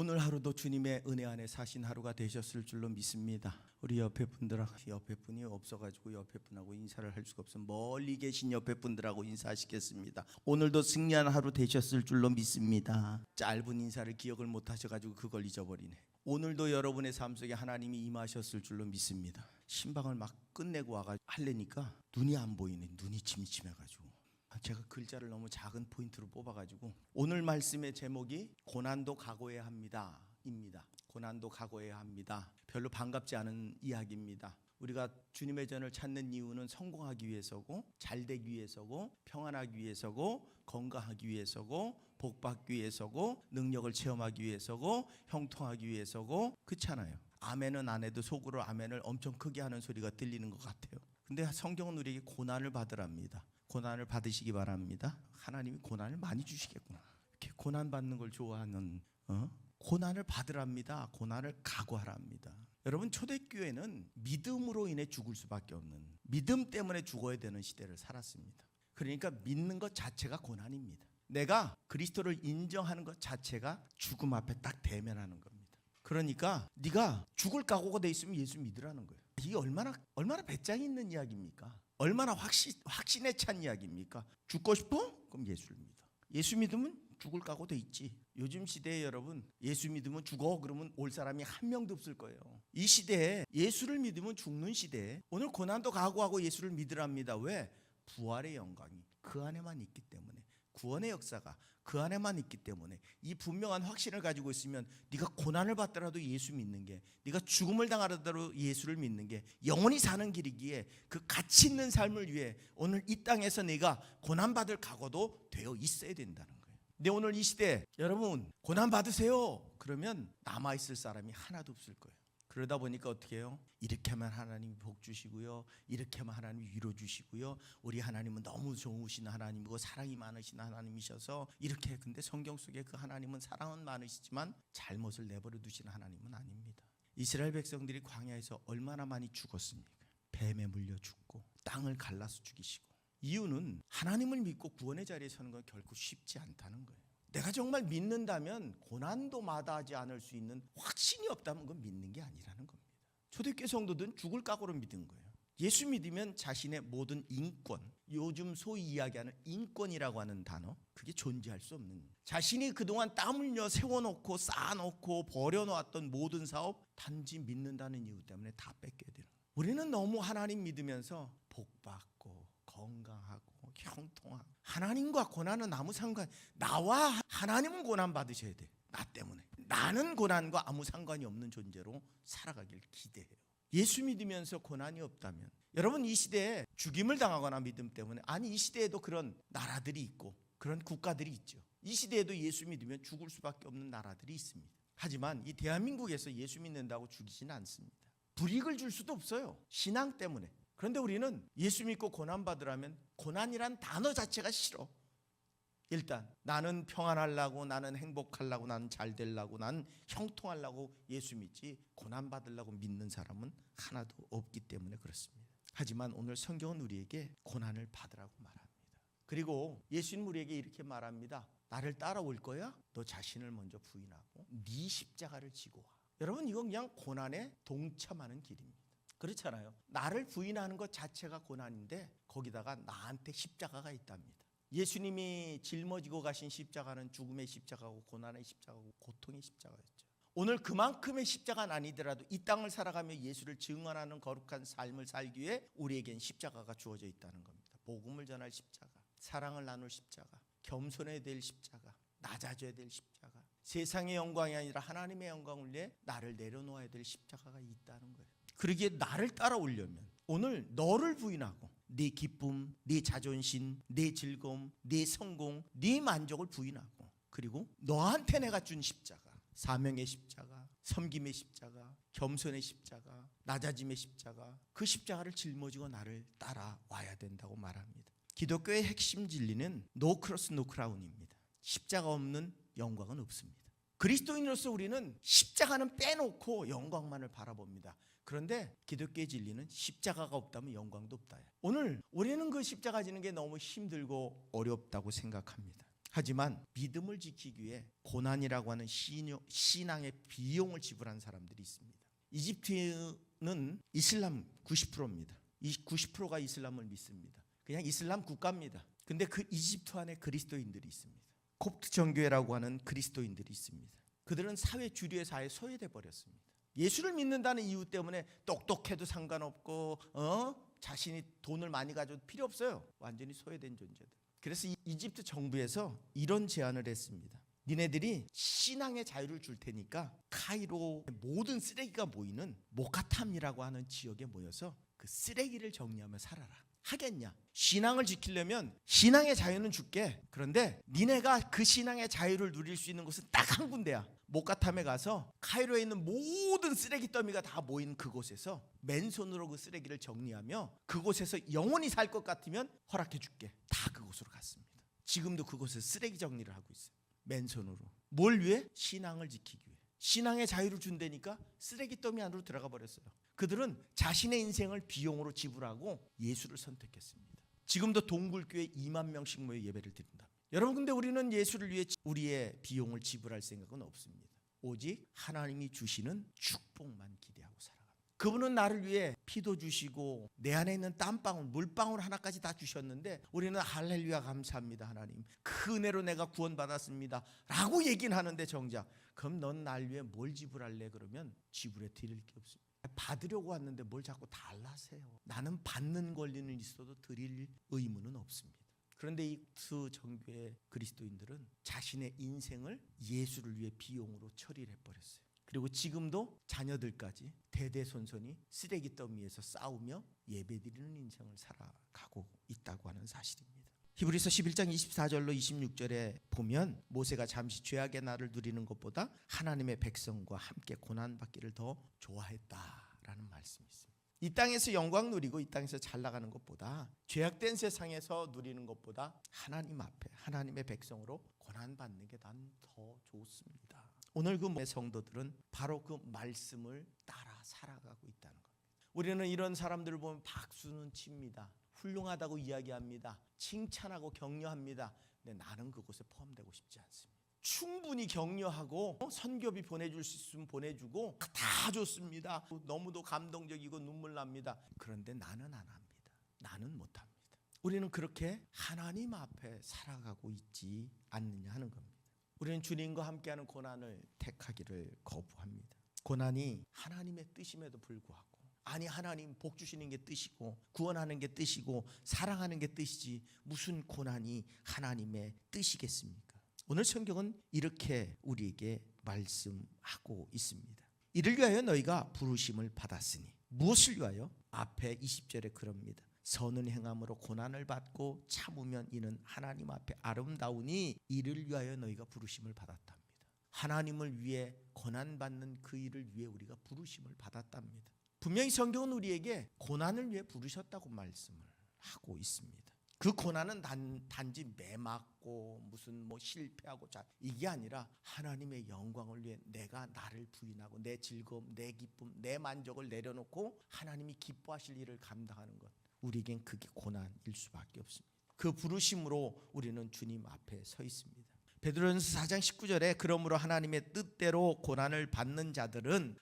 오늘 하루도 주님의 은혜 안에 사신 하루가 되셨을 줄로 믿습니다. 우리 옆에 분이 없어가지고 옆에 분하고 인사를 할 수가 없어 멀리 계신 옆에 분들하고 인사하시겠습니다. 오늘도 승리한 하루 되셨을 줄로 믿습니다. 짧은 인사를 기억을 못 하셔가지고 그걸 잊어버리네. 오늘도 여러분의 삶 속에 하나님이 임하셨을 줄로 믿습니다. 신방을 막 끝내고 와가지고 하려니까 눈이 안 보이네. 눈이 침침해가지고 제가 글자를 너무 작은 포인트로 뽑아가지고 오늘 말씀의 제목이 고난도 각오해야 합니다 입니다. 고난도 각오해야 합니다. 별로 반갑지 않은 이야기입니다. 우리가 주님의 전을 찾는 이유는 성공하기 위해서고 잘되기 위해서고 평안하기 위해서고 건강하기 위해서고 복받기 위해서고 능력을 체험하기 위해서고 형통하기 위해서고 그렇잖아요. 아멘은 안 해도 속으로 아멘을 엄청 크게 하는 소리가 들리는 것 같아요. 근데 성경은 우리에게 고난을 받으랍니다. 고난을 받으시기 바랍니다. 하나님이 고난을 많이 주시겠구나. 이렇게 고난 받는 걸 좋아하는 고난을 받으랍니다. 고난을 각오하랍니다. 여러분, 초대교회는 믿음으로 인해 죽을 수밖에 없는, 믿음 때문에 죽어야 되는 시대를 살았습니다. 그러니까 믿는 것 자체가 고난입니다. 내가 그리스도를 인정하는 것 자체가 죽음 앞에 딱 대면하는 겁니다. 그러니까 네가 죽을 각오가 돼 있으면 예수 믿으라는 거예요. 이게 얼마나 배짱이 있는 이야기입니까? 얼마나 확신에 찬 이야기입니까? 죽고 싶어? 그럼 예수를 믿어. 예수 믿으면 죽을 각오 돼 있지. 요즘 시대에 여러분, 예수 믿으면 죽어 그러면 올 사람이 한 명도 없을 거예요. 이 시대에 예수를 믿으면 죽는 시대에 오늘 고난도 각오하고 예수를 믿으랍니다. 왜? 부활의 영광이 그 안에만 있기 때문에, 구원의 역사가 그 안에만 있기 때문에, 이 분명한 확신을 가지고 있으면 네가 고난을 받더라도 예수 믿는 게, 네가 죽음을 당하더라도 예수를 믿는 게 영원히 사는 길이기에 그 가치 있는 삶을 위해 오늘 이 땅에서 네가 고난받을 각오도 되어 있어야 된다는 거예요. 근데 오늘 이 시대 여러분 고난 받으세요 그러면 남아있을 사람이 하나도 없을 거예요. 그러다 보니까 어떻게 해요? 이렇게 하면 하나님이 복 주시고요, 이렇게 하면 하나님이 위로 주시고요, 우리 하나님은 너무 좋으신 하나님이고 사랑이 많으신 하나님이셔서 이렇게. 근데 성경 속에 그 하나님은 사랑은 많으시지만 잘못을 내버려 두시는 하나님은 아닙니다. 이스라엘 백성들이 광야에서 얼마나 많이 죽었습니까? 뱀에 물려 죽고 땅을 갈라서 죽이시고. 이유는 하나님을 믿고 구원의 자리에 서는 건 결코 쉽지 않다는 거예요. 내가 정말 믿는다면 고난도 마다하지 않을 수 있는 확신이 없다면 그건 믿는 게 아니라는 겁니다. 초대교회 성도들은 죽을 각오로 믿은 거예요. 예수 믿으면 자신의 모든 인권, 요즘 소위 이야기하는 인권이라고 하는 단어, 그게 존재할 수 없는, 자신이 그동안 땀 흘려 세워놓고 쌓아놓고 버려놓았던 모든 사업 단지 믿는다는 이유 때문에 다 뺏겨야 되는 거예요. 우리는 너무 하나님 믿으면서 복받고 건강하고 형통하고, 하나님과 고난은 아무 상관, 나와 하나님은 고난 받으셔야 돼. 나 때문에 나는 고난과 아무 상관이 없는 존재로 살아가길 기대해요. 예수 믿으면서 고난이 없다면 여러분, 이 시대에 죽임을 당하거나 믿음 때문에, 아니 이 시대에도 그런 나라들이 있고 그런 국가들이 있죠. 이 시대에도 예수 믿으면 죽을 수밖에 없는 나라들이 있습니다. 하지만 이 대한민국에서 예수 믿는다고 죽이지는 않습니다. 불이익을 줄 수도 없어요, 신앙 때문에. 그런데 우리는 예수 믿고 고난 받으라면 고난이란 단어 자체가 싫어. 일단 나는 평안하려고, 나는 행복하려고, 나는 잘 되려고, 나는 형통하려고 예수 믿지 고난 받으려고 믿는 사람은 하나도 없기 때문에 그렇습니다. 하지만 오늘 성경은 우리에게 고난을 받으라고 말합니다. 그리고 예수님 우리에게 이렇게 말합니다. 나를 따라올 거야? 너 자신을 먼저 부인하고 네 십자가를 지고 와. 여러분, 이건 그냥 고난에 동참하는 길입니다. 그렇잖아요. 나를 부인하는 것 자체가 고난인데 거기다가 나한테 십자가가 있답니다. 예수님이 짊어지고 가신 십자가는 죽음의 십자가고 고난의 십자가고 고통의 십자가였죠. 오늘 그만큼의 십자가는 아니더라도 이 땅을 살아가며 예수를 증언하는 거룩한 삶을 살기 위해 우리에겐 십자가가 주어져 있다는 겁니다. 복음을 전할 십자가, 사랑을 나눌 십자가, 겸손해야 될 십자가, 낮아져야 될 십자가, 세상의 영광이 아니라 하나님의 영광을 위해 나를 내려놓아야 될 십자가가 있다는 거예요. 그러기에 나를 따라오려면 오늘 너를 부인하고 네 기쁨, 네 자존심, 네 즐거움, 네 성공, 네 만족을 부인하고, 그리고 너한테 내가 준 십자가, 사명의 십자가, 섬김의 십자가, 겸손의 십자가, 낮아짐의 십자가, 그 십자가를 짊어지고 나를 따라와야 된다고 말합니다. 기독교의 핵심 진리는 No cross, no crown입니다. 십자가 없는 영광은 없습니다. 그리스도인으로서 우리는 십자가는 빼놓고 영광만을 바라봅니다. 그런데 기독교의 진리는 십자가가 없다면 영광도 없다. 오늘 우리는 그 십자가 지는 게 너무 힘들고 어렵다고 생각합니다. 하지만 믿음을 지키기 위해 고난이라고 하는 신앙의 비용을 지불한 사람들이 있습니다. 이집트는 이슬람 90%입니다. 이 90%가 이슬람을 믿습니다. 그냥 이슬람 국가입니다. 근데 그 이집트 안에 그리스도인들이 있습니다. 콥트 정교회라고 하는 그리스도인들이 있습니다. 그들은 사회 주류의 사회에 소외돼 버렸습니다. 예수를 믿는다는 이유 때문에 똑똑해도 상관없고 자신이 돈을 많이 가져도 필요 없어요. 완전히 소외된 존재들. 그래서 이집트 정부에서 이런 제안을 했습니다. 니네들이 신앙의 자유를 줄 테니까 카이로 모든 쓰레기가 모이는 모카탐이라고 하는 지역에 모여서 그 쓰레기를 정리하며 살아라. 하겠냐? 신앙을 지키려면 신앙의 자유는 줄게. 그런데 니네가 그 신앙의 자유를 누릴 수 있는 곳은 딱 한 군데야. 모카탐에 가서 카이로에 있는 모든 쓰레기 더미가 다 모인 그곳에서 맨손으로 그 쓰레기를 정리하며 그곳에서 영원히 살 것 같으면 허락해 줄게. 다 그곳으로 갔습니다. 지금도 그곳에서 쓰레기 정리를 하고 있어요. 맨손으로. 뭘 위해? 신앙을 지키기 위해. 신앙의 자유를 준다니까 쓰레기 더미 안으로 들어가 버렸어요. 그들은 자신의 인생을 비용으로 지불하고 예수를 선택했습니다. 지금도 동굴교회 2만 명씩 모여 예배를 드린다. 여러분, 근데 우리는 예수를 위해 우리의 비용을 지불할 생각은 없습니다. 오직 하나님이 주시는 축복만 기대하고 살아갑니다. 그분은 나를 위해 피도 주시고 내 안에 있는 땀방울, 물방울 하나까지 다 주셨는데 우리는 할렐루야 감사합니다 하나님, 그 은혜로 내가 구원받았습니다 라고 얘기는 하는데 정작 그럼 넌 날 위해 뭘 지불할래? 그러면 지불해 드릴 게 없습니다. 받으려고 왔는데 뭘 자꾸 달라세요. 나는 받는 권리는 있어도 드릴 의무는 없습니다. 그런데 이 정교회 그리스도인들은 자신의 인생을 예수를 위해 비용으로 처리를 해버렸어요. 그리고 지금도 자녀들까지 대대손손이 쓰레기 더미에서 싸우며 예배드리는 인생을 살아가고 있다고 하는 사실입니다. 히브리서 11장 24절로 26절에 보면 모세가 잠시 죄악의 날을 누리는 것보다 하나님의 백성과 함께 고난받기를 더 좋아했다라는 말씀이 있습니다. 이 땅에서 영광 누리고 이 땅에서 잘 나가는 것보다 죄악된 세상에서 누리는 것보다 하나님 앞에 하나님의 백성으로 고난받는 게 난 더 좋습니다. 오늘 그 성도들은 바로 그 말씀을 따라 살아가고 있다는 겁니다. 우리는 이런 사람들을 보면 박수는 칩니다. 훌륭하다고 이야기합니다. 칭찬하고 격려합니다. 근데 나는 그곳에 포함되고 싶지 않습니다. 충분히 격려하고 선교비 보내줄 수 있으면 보내주고 다 좋습니다. 너무도 감동적이고 눈물 납니다. 그런데 나는 안 합니다. 나는 못합니다. 우리는 그렇게 하나님 앞에 살아가고 있지 않느냐 하는 겁니다. 우리는 주님과 함께하는 고난을 택하기를 거부합니다. 고난이 하나님의 뜻임에도 불구하고, 아니 하나님 복 주시는 게 뜻이고 구원하는 게 뜻이고 사랑하는 게 뜻이지 무슨 고난이 하나님의 뜻이겠습니까? 오늘 성경은 이렇게 우리에게 말씀하고 있습니다. 이를 위하여 너희가 부르심을 받았으니. 무엇을 위하여? 앞에 20절에 그럽니다. 선을 행함으로 고난을 받고 참으면 이는 하나님 앞에 아름다우니 이를 위하여 너희가 부르심을 받았답니다. 하나님을 위해 고난받는 그 일을 위해 우리가 부르심을 받았답니다. 분명히 성경은 우리에게 고난을 위해 부르셨다고 말씀을 하고 있습니다. 그 고난은 단지 매맞고 무슨 실패하고 이게 아니라 하나님의 영광을 위해 내가 나를 부인하고 내 즐거움, 내 기쁨, 내 만족을 내려놓고 하나님이 기뻐하실 일을 감당하는 것, 우리에겐 그게 고난일 수밖에 없습니다. 그 부르심으로 우리는 주님 앞에 서 있습니다. 베드로전서 4장 19절에 그러므로 하나님의 뜻대로 고난을 받는 자들은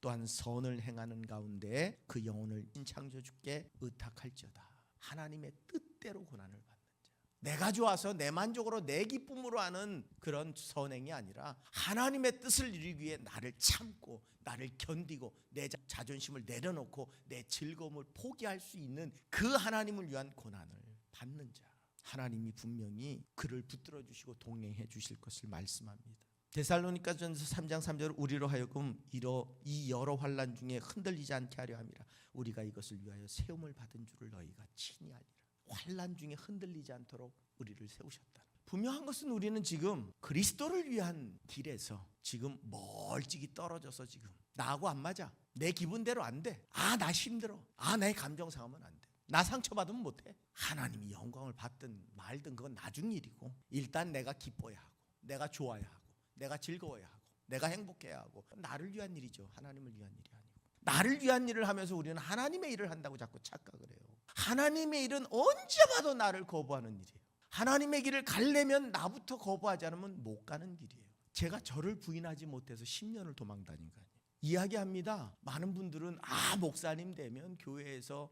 또한 선을 행하는 가운데 그 영혼을 창조주께 의탁할지어다. 하나님의 뜻대로 고난을 받는 자, 내가 좋아서 내 만족으로 내 기쁨으로 하는 그런 선행이 아니라 하나님의 뜻을 이루기 위해 나를 참고 나를 견디고 내 자존심을 내려놓고 내 즐거움을 포기할 수 있는 그 하나님을 위한 고난을 받는 자, 하나님이 분명히 그를 붙들어 주시고 동행해 주실 것을 말씀합니다. 데살로니가전서 3장 3절 우리로 하여금 이 여러 환난 중에 흔들리지 않게 하려 함이라. 우리가 이것을 위하여 세움을 받은 줄을 너희가 친히 알리라. 환난 중에 흔들리지 않도록 우리를 세우셨다. 분명한 것은 우리는 지금 그리스도를 위한 길에서 지금 멀찍이 떨어져서 지금 나하고 안 맞아. 내 기분대로 안 돼. 나 힘들어. 내 감정 상하면 안 돼. 나 상처받으면 못해. 하나님이 영광을 받든 말든 그건 나중 일이고, 일단 내가 기뻐야 하고 내가 좋아야 하고 내가 즐거워야 하고 내가 행복해야 하고, 나를 위한 일이죠. 하나님을 위한 일이 아니고. 나를 위한 일을 하면서 우리는 하나님의 일을 한다고 자꾸 착각을 해요. 하나님의 일은 언제 봐도 나를 거부하는 일이에요. 하나님의 길을 가려면 나부터 거부하지 않으면 못 가는 길이에요. 제가 저를 부인하지 못해서 10년을 도망다닌 거 아니에요. 이야기합니다. 많은 분들은 목사님 되면 교회에서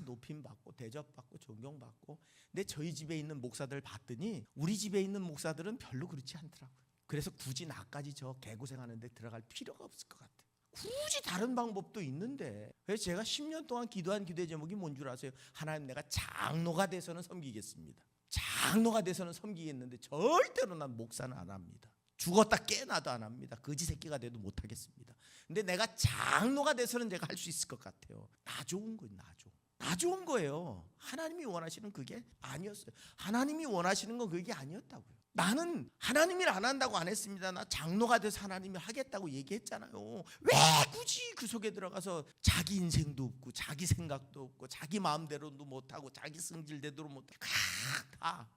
높임 받고 대접받고 존경받고, 근데 저희 집에 있는 목사들 봤더니 우리 집에 있는 목사들은 별로 그렇지 않더라고요. 그래서 굳이 나까지 저 개고생하는 데 들어갈 필요가 없을 것 같아요. 굳이 다른 방법도 있는데. 그래서 제가 10년 동안 기도한 기도의 제목이 뭔 줄 아세요? 하나님, 내가 장로가 돼서는 섬기겠습니다. 장로가 돼서는 섬기겠는데 절대로 난 목사는 안 합니다. 죽었다 깨나도 안 합니다. 거지 새끼가 돼도 못 하겠습니다. 근데 내가 장로가 돼서는 제가 할 수 있을 것 같아요. 나 좋은 거예요. 나 좋은 거예요. 하나님이 원하시는 그게 아니었어요. 하나님이 원하시는 건 그게 아니었다고요. 나는 하나님이 안 한다고 안 했습니다. 나 장로가 돼서 하나님이 하겠다고 얘기했잖아요. 왜 굳이 그 속에 들어가서 자기 인생도 없고 자기 생각도 없고 자기 마음대로도 못하고 자기 성질대로 못하고 다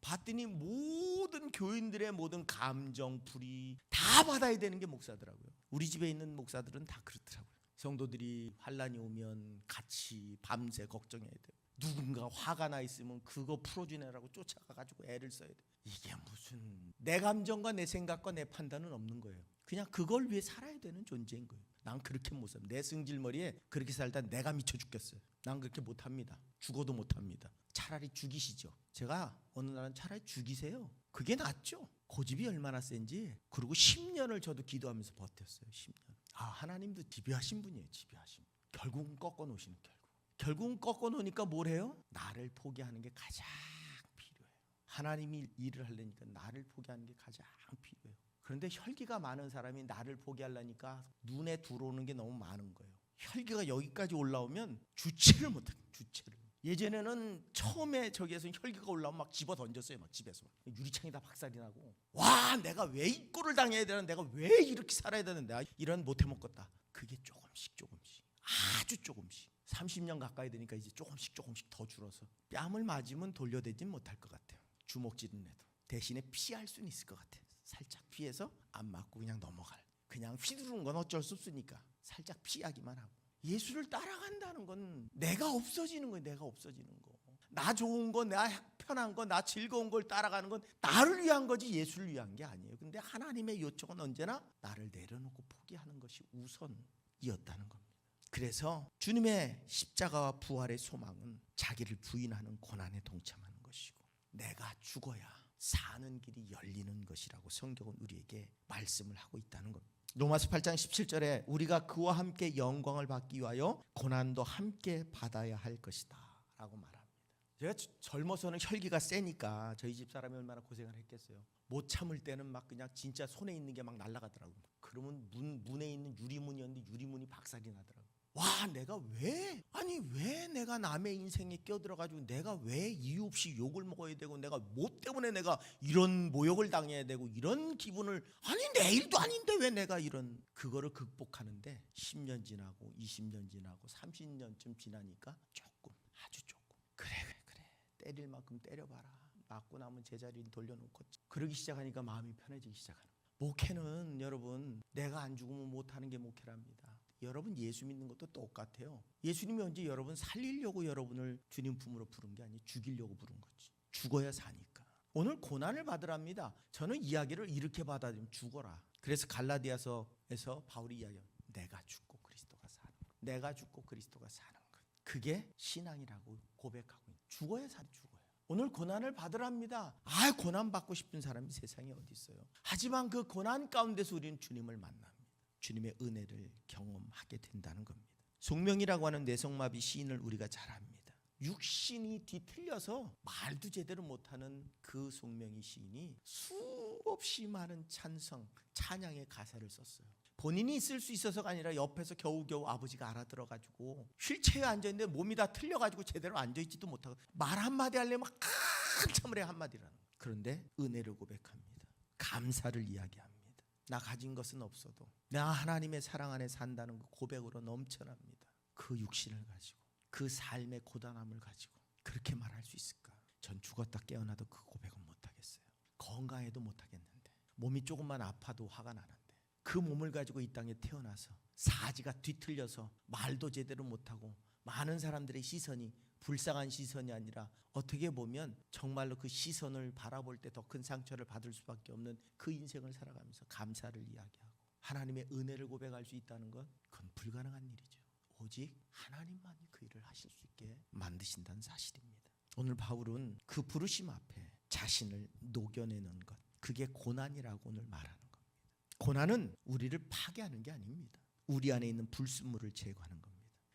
봤더니 모든 교인들의 모든 감정, 불이 다 받아야 되는 게 목사더라고요. 우리 집에 있는 목사들은 다 그렇더라고요. 성도들이 환난이 오면 같이 밤새 걱정해야 돼요. 누군가 화가 나 있으면 그거 풀어주느라고 쫓아가가지고 애를 써야 돼요. 이게 무슨, 내 감정과 내 생각과 내 판단은 없는 거예요. 그냥 그걸 위해 살아야 되는 존재인 거예요. 난 그렇게 못 살아. 내 승질머리에 그렇게 살다 내가 미쳐 죽겠어요. 난 그렇게 못합니다. 죽어도 못합니다. 차라리 죽이시죠. 제가 어느 날은 차라리 죽이세요. 그게 낫죠. 고집이 얼마나 센지. 그리고 10년을 저도 기도하면서 버텼어요. 10년. 하나님도 집요하신 분이에요. 집요하신 분. 결국은 꺾어놓으시는, 결국은 꺾어놓으니까 뭘 해요? 나를 포기하는 게 가장 필요해요. 하나님이 일을 하려니까 나를 포기하는 게 가장 필요해요. 그런데 혈기가 많은 사람이 나를 포기하려니까 눈에 들어오는 게 너무 많은 거예요. 혈기가 여기까지 올라오면 주체를 못해요. 주체를. 예전에는 처음에 저기에서 혈기가 올라오면 막 집어 던졌어요. 막 집에서 유리창이 다 박살이 나고, 와, 내가 왜 이 꼴을 당해야 되나, 내가 왜 이렇게 살아야 되는데, 이런 못해 먹겠다. 그게 조금씩 아주 조금씩 30년 가까이 되니까 이제 조금씩 더 줄어서 뺨을 맞으면 돌려대진 못할 것 같아요. 주먹질은 해도 대신에 피할 수는 있을 것 같아요. 살짝 피해서 안 맞고 그냥 넘어갈, 그냥 휘두르는 건 어쩔 수 없으니까 살짝 피하기만 하고. 예수를 따라간다는 건 내가 없어지는 거예요. 내가 없어지는 거. 나 좋은 거, 나 편한 거, 나 즐거운 걸 따라가는 건 나를 위한 거지 예수를 위한 게 아니에요. 근데 하나님의 요청은 언제나 나를 내려놓고 포기하는 것이 우선이었다는 겁니다. 그래서 주님의 십자가와 부활의 소망은 자기를 부인하는 고난에 동참하는 것이고, 내가 죽어야 사는 길이 열리는 것이라고 성경은 우리에게 말씀을 하고 있다는 겁니다. 로마서 8장 17절에 우리가 그와 함께 영광을 받기 위하여 고난도 함께 받아야 할 것이다 라고 말합니다. 제가 젊어서는 혈기가 세니까 저희 집 사람이 얼마나 고생을 했겠어요. 못 참을 때는 막 그냥 진짜 손에 있는 게 막 날아가더라고요. 그러면 문에 있는 유리문이었는데 유리문이 박살이 나더라고요. 와, 내가 왜 내가 남의 인생에 끼어들어가지고 내가 왜 이유 없이 욕을 먹어야 되고, 내가 뭐 때문에 내가 이런 모욕을 당해야 되고, 이런 기분을, 내 일도 아닌데 왜 내가 이런, 그거를 극복하는데 10년 지나고 20년 지나고 30년쯤 지나니까 아주 조금 그래 때릴 만큼 때려봐라, 맞고 나면 제자리를 돌려놓고, 그러기 시작하니까 마음이 편해지기 시작하는 거예요. 목회는 여러분, 내가 안 죽으면 못하는 게 목회랍니다. 여러분 예수 믿는 것도 똑같아요. 예수님이 언제 여러분 살리려고 여러분을 주님 품으로 부른 게 아니에요. 죽이려고 부른 거지. 죽어야 사니까. 오늘 고난을 받으랍니다. 저는 이야기를 이렇게 받아들이면 죽어라. 그래서 갈라디아서에서 바울이 이야기해요. 내가 죽고 그리스도가 사는 것. 내가 죽고 그리스도가 사는 것. 그게 신앙이라고 고백하고 있는. 죽어야 죽어요. 오늘 고난을 받으랍니다. 고난 받고 싶은 사람이 세상에 어디 있어요. 하지만 그 고난 가운데서 우리는 주님을 만납니다. 주님의 은혜를 경험하게 된다는 겁니다. 송명이라고 하는 뇌성마비 시인을 우리가 잘 압니다. 육신이 뒤틀려서 말도 제대로 못하는 그 송명이 시인이 수없이 많은 찬양의 가사를 썼어요. 본인이 쓸 수 있어서가 아니라 옆에서 겨우겨우 아버지가 알아들어가지고 휠체어에 앉아있는데 몸이 다 틀려가지고 제대로 앉아있지도 못하고 말 한마디 하려면 한참을 해 한마디라는. 그런데 은혜를 고백합니다. 감사를 이야기합니다. 나 가진 것은 없어도 나 하나님의 사랑 안에 산다는 그 고백으로 넘쳐납니다. 그 육신을 가지고, 그 삶의 고단함을 가지고 그렇게 말할 수 있을까? 전 죽었다 깨어나도 그 고백은 못하겠어요. 건강해도 못하겠는데, 몸이 조금만 아파도 화가 나는데, 그 몸을 가지고 이 땅에 태어나서 사지가 뒤틀려서 말도 제대로 못하고 많은 사람들의 시선이 불쌍한 시선이 아니라 어떻게 보면 정말로 그 시선을 바라볼 때 더 큰 상처를 받을 수밖에 없는 그 인생을 살아가면서 감사를 이야기하고 하나님의 은혜를 고백할 수 있다는 건 그건 불가능한 일이죠. 오직 하나님만이 그 일을 하실 수 있게 만드신다는 사실입니다. 오늘 바울은 그 부르심 앞에 자신을 녹여내는 것, 그게 고난이라고 오늘 말하는 겁니다. 고난은 우리를 파괴하는 게 아닙니다. 우리 안에 있는 불순물을 제거하는 겁니다.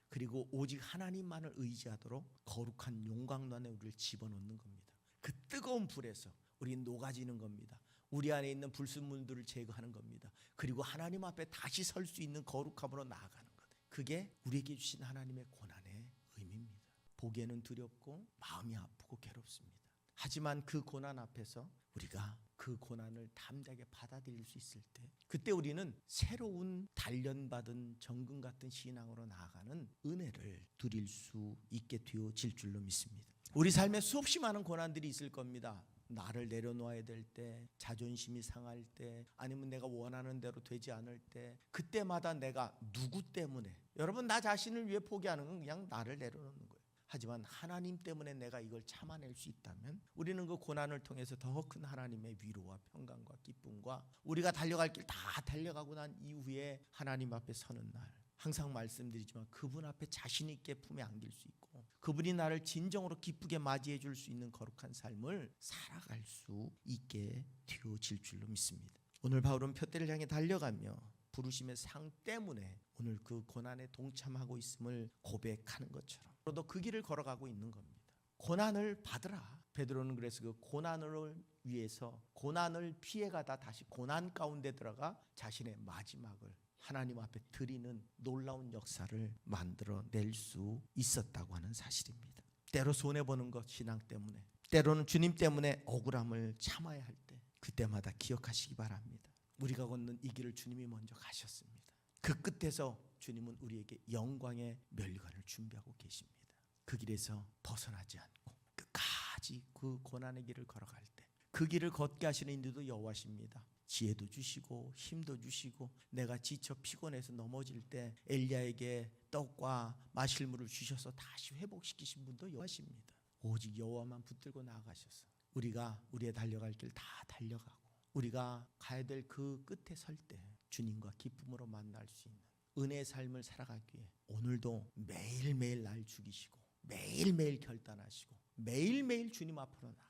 그리고 오직 하나님만을 의지하도록 거룩한 용광로 안에 우리를 집어넣는 겁니다. 그 뜨거운 불에서 우리 녹아지는 겁니다. 우리 안에 있는 불순물들을 제거하는 겁니다. 그리고 하나님 앞에 다시 설 수 있는 거룩함으로 나아가는 것. 그게 우리에게 주신 하나님의 고난의 의미입니다. 보기에는 두렵고 마음이 아프고 괴롭습니다. 하지만 그 고난 앞에서 우리가 그 고난을 담대하게 받아들일 수 있을 때 그때 우리는 새로운 단련받은 정금 같은 신앙으로 나아가는 은혜를 누릴 수 있게 되어질 줄로 믿습니다. 우리 삶에 수없이 많은 고난들이 있을 겁니다. 나를 내려놓아야 될 때, 자존심이 상할 때, 아니면 내가 원하는 대로 되지 않을 때, 그때마다 내가 누구 때문에, 여러분 나 자신을 위해 포기하는 건 그냥 나를 내려놓는 거예요. 하지만 하나님 때문에 내가 이걸 참아낼 수 있다면 우리는 그 고난을 통해서 더 큰 하나님의 위로와 평강과 기쁨과 우리가 달려갈 길 다 달려가고 난 이후에 하나님 앞에 서는 날, 항상 말씀드리지만 그분 앞에 자신 있게 품에 안길 수 있고 그분이 나를 진정으로 기쁘게 맞이해 줄 수 있는 거룩한 삶을 살아갈 수 있게 되어질 줄로 믿습니다. 오늘 바울은 표대를 향해 달려가며 부르심의 상 때문에 오늘 그 고난에 동참하고 있음을 고백하는 것처럼 너도 그 길을 걸어가고 있는 겁니다. 고난을 받으라. 베드로는 그래서 그 고난을 위해서 고난을 피해가다 다시 고난 가운데 들어가 자신의 마지막을 하나님 앞에 드리는 놀라운 역사를 만들어낼 수 있었다고 하는 사실입니다. 때로 손해보는 것 신앙 때문에, 때로는 주님 때문에 억울함을 참아야 할 때 그때마다 기억하시기 바랍니다. 우리가 걷는 이 길을 주님이 먼저 가셨습니다. 그 끝에서 주님은 우리에게 영광의 면류관을 준비하고 계십니다. 그 길에서 벗어나지 않고 끝까지 그 고난의 길을 걸어갈 때 그 길을 걷게 하시는 인도도 여호와십니다. 지혜도 주시고 힘도 주시고 내가 지쳐 피곤해서 넘어질 때 엘리야에게 떡과 마실 물을 주셔서 다시 회복시키신 분도 여호와십니다. 오직 여호와만 붙들고 나아가셔서 우리가 우리의 달려갈 길 다 달려가고 우리가 가야 될 그 끝에 설 때 주님과 기쁨으로 만날 수 있는 은혜의 삶을 살아가기 위해 오늘도 매일매일 날 죽이시고 매일매일 결단하시고 매일매일 주님 앞으로 나아가는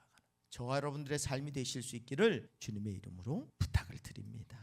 저와 여러분들의 삶이 되실 수 있기를 주님의 이름으로 부탁을 드립니다.